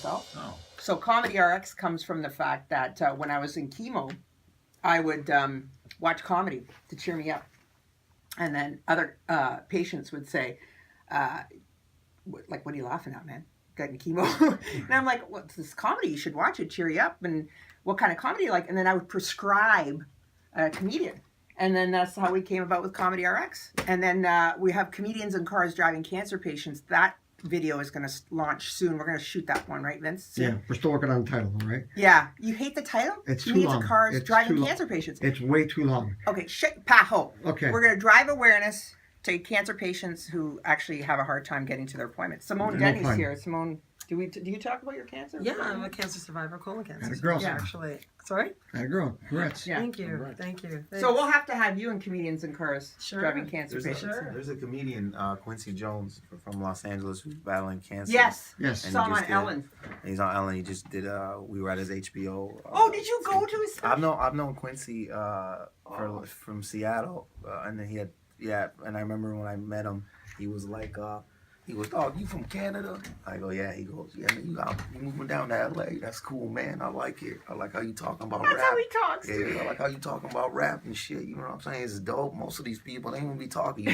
myself. Oh. So Comedy RX comes from the fact that when I was in chemo, I would watch comedy to cheer me up. And then other patients would say, like, what are you laughing at, man? Getting chemo. And I'm like, well, it's this comedy. You should watch it, cheer you up. And what kind of comedy you like? And then I would prescribe a comedian. And then that's how we came about with Comedy RX. And then we have Comedians in Cars Driving Cancer Patients. That video is going to launch soon. We're going to shoot that one, right, Vince? Soon? Yeah, we're still working on the title, right? Yeah. You hate the title? It's too Comedians long. in Cars It's Driving too Cancer Patients. It's way too long. Okay, Paho. Okay. We're going to drive awareness to cancer patients who actually have a hard time getting to their appointments. Simone Denny's here. Simone, do you talk about your cancer? Yeah, I'm a cancer survivor, colon cancer. Had a girl. Yeah, actually. Sorry? Had a girl. Congrats. Yeah. Thank you. Thank you. Thanks. So we'll have to have you and Comedians in Cars Sure. Driving Cancer Patients. There's a comedian, Quincy Jones from Los Angeles, who's battling cancer. Yes. Yes. And Saw he him on just did- Ellen. And he's on Ellen. He just did. We were at his HBO. Oh, did you go to his special? I've known Quincy from Seattle, and then he had and I remember when I met him, he was like, he was, oh, you from Canada? I go, yeah. He goes, yeah, man, you moving down to LA? That's cool, man. I like it. I like how you talking about That's rap. how he talks. Yeah, I like how you talking about rap and shit. You know what I'm saying? It's dope. Most of these people, they ain't gonna be talking. You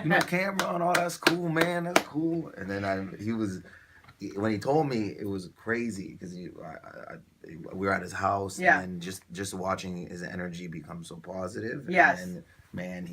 know Cameron. Oh, that's cool, man. That's cool. And then when he told me, it was crazy because we were at his house, and just watching his energy become so positive. Yes. And man,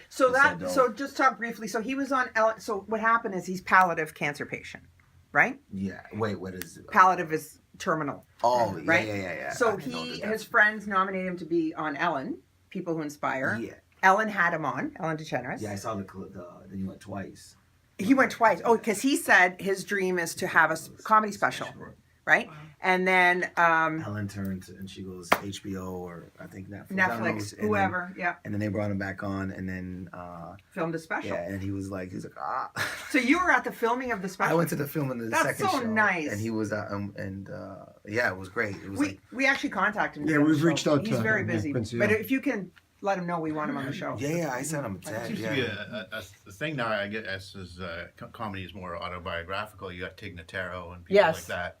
So just talk briefly. So he was on Ellen. So what happened is he's palliative cancer patient, right? Yeah. Wait, what is it? Palliative is terminal. Oh, right? Yeah. So his friends nominated him to be on Ellen, People Who Inspire. Yeah. Ellen had him on, Ellen DeGeneres. Yeah, I saw the clip. Then he went twice. He went twice. Oh, because he said his dream is to have a comedy special, right? And then Ellen turned and she goes HBO or I think Netflix, and whoever, And then they brought him back on, and then filmed a special. Yeah, and he was like ah. So you were at the filming of the special. I went to the filming of the second show. That's so nice. And he was yeah, it was great. It was we actually contacted him. Yeah, we've reached out to him. He's very busy, Quincy, but if you can let him know we want him on the show. Yeah, I sent him a It text. seems to be a thing now, I guess, is comedy is more autobiographical. You got Tig Notaro and people like that.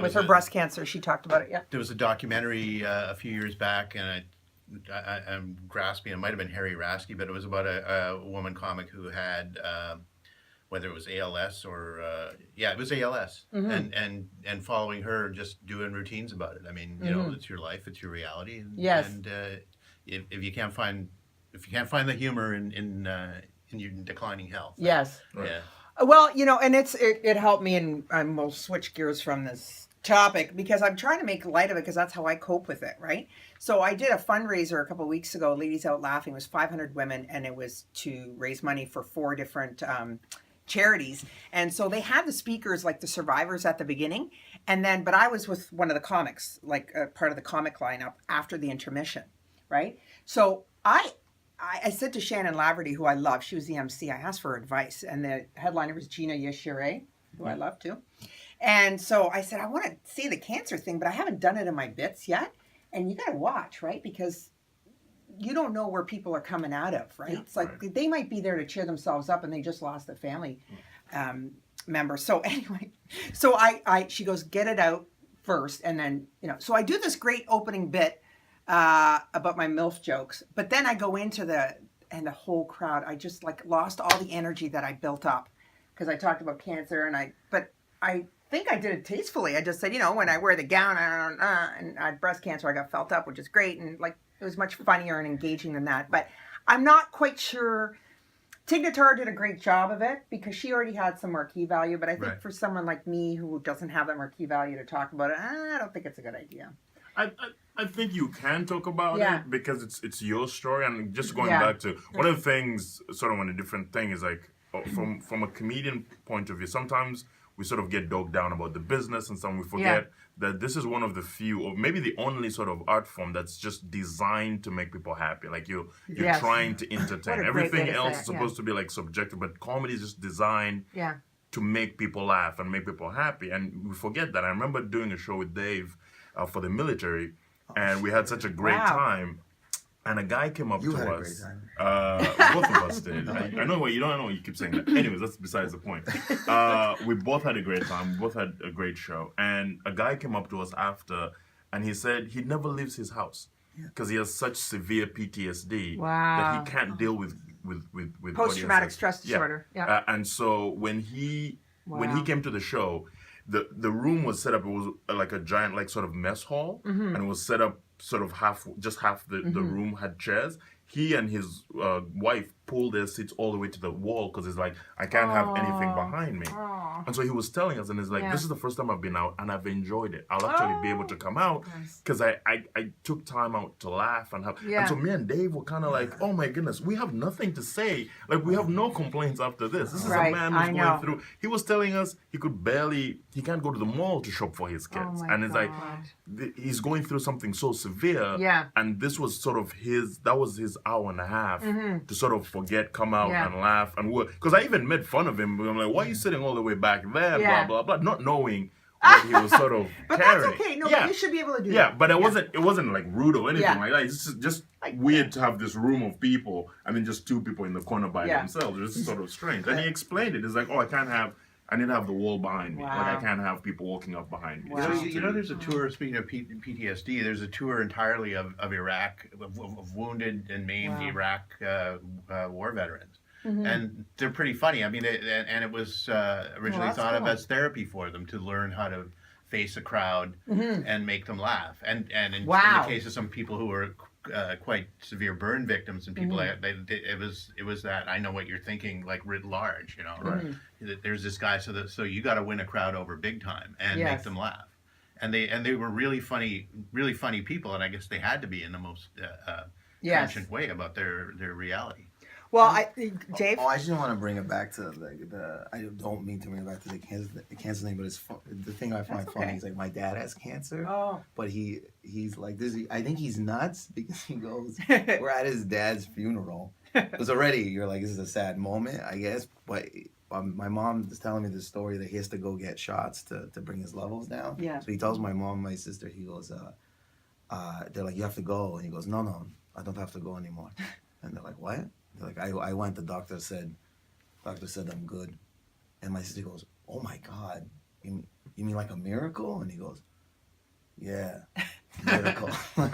With her breast cancer, she talked about it, yeah. There was a documentary a few years back, and I'm grasping, it might have been Harry Rasky, but it was about a woman comic who had, whether it was ALS or, it was ALS, and following her, just doing routines about it. I mean, you know, it's your life, it's your reality. And, yes. And if you can't find the humor in your declining health. Yes. Yeah. Well, you know, and it helped me, and we'll switch gears from this topic because I'm trying to make light of it because that's how I cope with it, right? So I did a fundraiser a couple of weeks ago, Ladies Out Laughing. It was 500 women, and it was to raise money for 4 different charities. And so they had the speakers, like the survivors at the beginning, and then, but I was with one of the comics, like part of the comic lineup after the intermission, right? So I said to Shannon Laverty, who I love, she was the MC, I asked for her advice, and the headliner was Gina Yeshire, who I love too. And so I said, I want to see the cancer thing, but I haven't done it in my bits yet. And you got to watch, right? Because you don't know where people are coming out of, right? It's like they might be there to cheer themselves up and they just lost a family member. So anyway, so she goes, get it out first. And then, you know, so I do this great opening bit about my MILF jokes, but then I go into the whole crowd, I just like lost all the energy that I built up because I talked about cancer but I think I did it tastefully. I just said, you know, when I wear the gown and I had breast cancer, I got felt up, which is great. And like, it was much funnier and engaging than that, but I'm not quite sure. Tig Notaro did a great job of it because she already had some marquee value, but I think for someone like me who doesn't have that marquee value to talk about it, I don't think it's a good idea. I think you can talk about it because it's your story, and just going back to one of the things, sort of on a different thing, is like from a comedian point of view, sometimes we sort of get dogged down about the business, and some we forget that this is one of the few, or maybe the only sort of art form that's just designed to make people happy. Like you're trying to entertain. Everything else is supposed to be like subjective, but comedy is just designed to make people laugh and make people happy, and we forget that. I remember doing a show with Dave for the military, and we had such a great time. And a guy came up to us. You had a great time. Both of busted. I know what you don't know. You keep saying that. Anyways, that's besides the point. We both had a great time. We both had a great show. And a guy came up to us after, and he said he never leaves his house because he has such severe PTSD that he can't deal with Post-traumatic audiences. stress disorder. Yeah. And so when he came to the show, the room was set up. It was like a giant, like sort of mess hall, and it was set up sort of half the room had chairs. He and his wife pulled their seats all the way to the wall because it's like, I can't have anything behind me. And so he was telling us, and it's like, this is the first time I've been out and I've enjoyed it. I'll actually be able to come out because I took time out to laugh and have. And so me and Dave were kind of like, oh my goodness, we have nothing to say. Like, we have no complaints after this. This is a man who's going through. He was telling us he can't go to the mall to shop for his kids. And it's like, he's going through something so severe. Yeah. And this was sort of that was his hour and a half to sort of forget, come out and laugh. And because I even made fun of him. I'm like, why are you sitting all the way back there? Blah, blah, blah. Not knowing what he was sort of But carrying. that's okay. No, but you should be able to do that. Yeah, but it wasn't like rude or anything like that. It's just weird to have this room of people and then just two people in the corner by themselves. It's sort of strange. And he explained it. It's like, I need to have the wall behind me. Like, I can't have people walking up behind me. Wow. You know, there's a tour, speaking of PTSD, there's a tour entirely of Iraq, of wounded and maimed Iraq war veterans. And they're pretty funny. I mean, and it was originally thought of as therapy for them to learn how to face a crowd and make them laugh. And in the case of some people who were quite severe burn victims and people, it was that I know what you're thinking, like writ large, you know. Right. There's this guy, so you got to win a crowd over big time and make them laugh. And they were really funny people, and I guess they had to be in the most trenchant way about their reality. Well, Dave? I just want to bring it back to I don't mean to bring it back to the cancer thing, but it's the thing I find funny is like my dad has cancer, but he's like this. I think he's nuts because he goes, we're at his dad's funeral. Because already you're like, this is a sad moment, I guess, but my mom is telling me this story that he has to go get shots to bring his levels down. Yeah. So he tells my mom, my sister, he goes, they're like, you have to go, and he goes, no, I don't have to go anymore. And they're like, what? They're like, I went. The doctor said I'm good. And my sister goes, oh my God, you mean like a miracle? And he goes, yeah, miracle.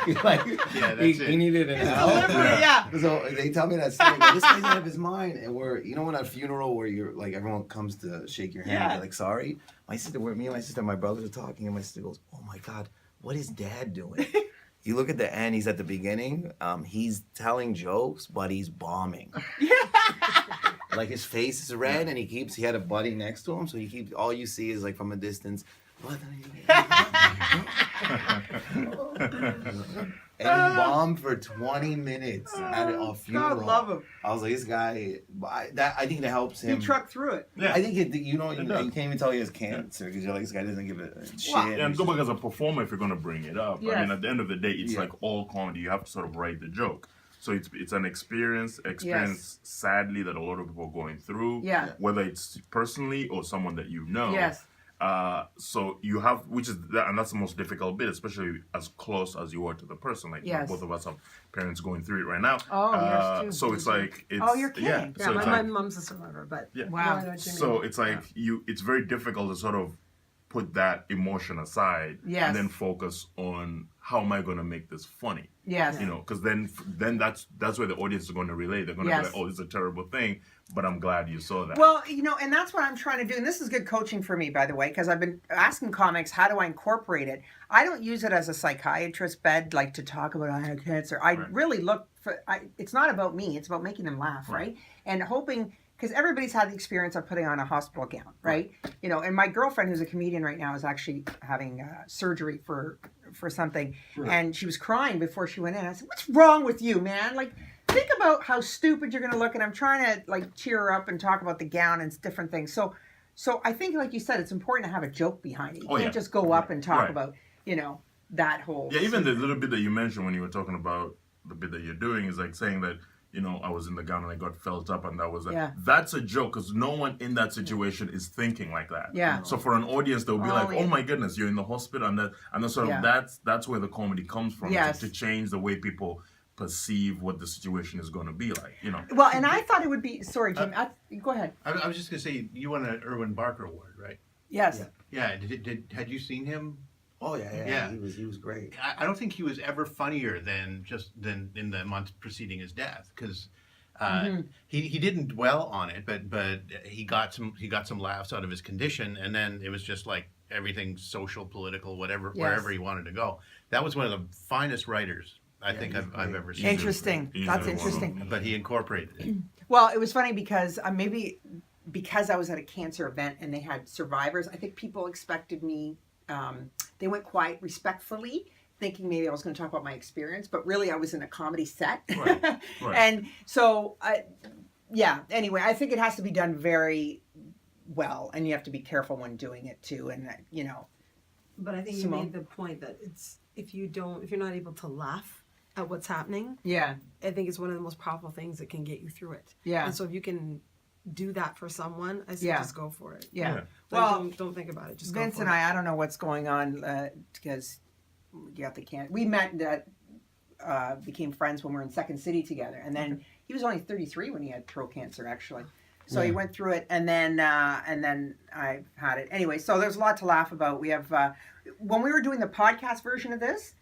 He needed an help. So they tell me that story. But this guy's out of his mind, and when at a funeral where you're like everyone comes to shake your hand, you're like sorry. Me and my sister, my brothers are talking, and my sister goes, oh my God, what is Dad doing? You look at the end, he's at the beginning, he's telling jokes, but he's bombing. Like his face is red and he had a buddy next to him, so all you see is like from a distance, and he bombed for 20 minutes at a funeral. God love him. I was like, this guy, I think that helps him. He trucked through it. Yeah. I think you can't even tell he has cancer because you're like, this guy doesn't give a shit. And go back as a performer if you're going to bring it up. I mean, at the end of the day, it's like all comedy. You have to sort of write the joke. So it's an experience sadly that a lot of people are going through. Yeah. Whether it's personally or someone that you know. Yes. So you have, and that's the most difficult bit, especially as close as you are to the person. Like both of us have parents going through it right now. Oh, yours too. So it's like, you're kidding. Yeah, Yeah, so my mom's a survivor, but wow. I know what you mean. So it's like it's very difficult to sort of put that emotion aside and then focus on how am I going to make this funny? Yes. You know, because then that's where the audience is going to relate. They're going to be like, oh, this is a terrible thing, but I'm glad you saw that. Well, and that's what I'm trying to do. And this is good coaching for me, by the way, because I've been asking comics, how do I incorporate it? I don't use it as a psychiatrist bed, like to talk about I have cancer. I really look for, it's not about me. It's about making them laugh, right? And hoping, because everybody's had the experience of putting on a hospital gown, right? And my girlfriend, who's a comedian right now, is actually having surgery for something, and she was crying before she went in. I said, "What's wrong with you, man? Like, think about how stupid you're going to look." And I'm trying to like cheer her up and talk about the gown and different things. So I think, like you said, it's important to have a joke behind it. You can't just go up and talk about that whole. Yeah, even the little bit that you mentioned when you were talking about the bit that you're doing is like saying that. I was in the gown and I got felt up, and that was that's a joke because no one in that situation is thinking like that. Yeah. So for an audience, they'll be like, "Oh my goodness, you're in the hospital," and that's sort of that's where the comedy comes from, to change the way people perceive what the situation is going to be like. Well, and I thought it would be. Sorry, Jim. Go ahead. I was just gonna say you won an Irwin Barker Award, right? Yes. Yeah. Yeah. Had you seen him? Oh yeah. Yeah. He was great. I don't think he was ever funnier than in the months preceding his death, because he didn't dwell on it, but he got some laughs out of his condition, and then it was just like everything social, political, whatever, wherever he wanted to go. That was one of the finest writers I think I've ever seen. Interesting. That's Easily interesting. But he incorporated it. Well, it was funny because maybe because I was at a cancer event and they had survivors, I think people expected me. They went quiet respectfully, thinking maybe I was going to talk about my experience, but really I was in a comedy set. Right. And so, anyway, I think it has to be done very well, and you have to be careful when doing it too. And, But I think Simone? you made the point that it's if you're not able to laugh at what's happening, yeah. I think it's one of the most powerful things that can get you through it. Yeah. And so if you can do that for someone, I say just go for it. Yeah. Yeah. Well, Don't think about it. Just Vince go for and it. I don't know what's going on because we met became friends when we were in Second City together, and then he was only 33 when he had throat cancer actually. So he went through it, and then I had it anyway. So there's a lot to laugh about. We have when we were doing the podcast version of this,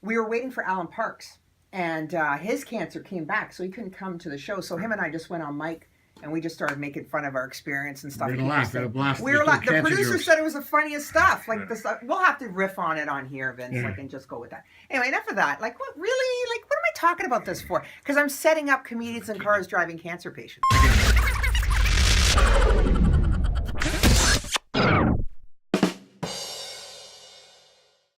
we were waiting for Alan Parks, and his cancer came back, so he couldn't come to the show. So him and I just went on mic. And we just started making fun of our experience and stuff. We had a laugh, had a blast. We were like, the Cancer producer jokes. said it was the funniest stuff. Like this, we'll have to riff on it on here, Vince. Like, and just go with that. Anyway, enough of that. Like, what really? Like, what am I talking about this for? Because I'm setting up comedians in cars driving cancer patients.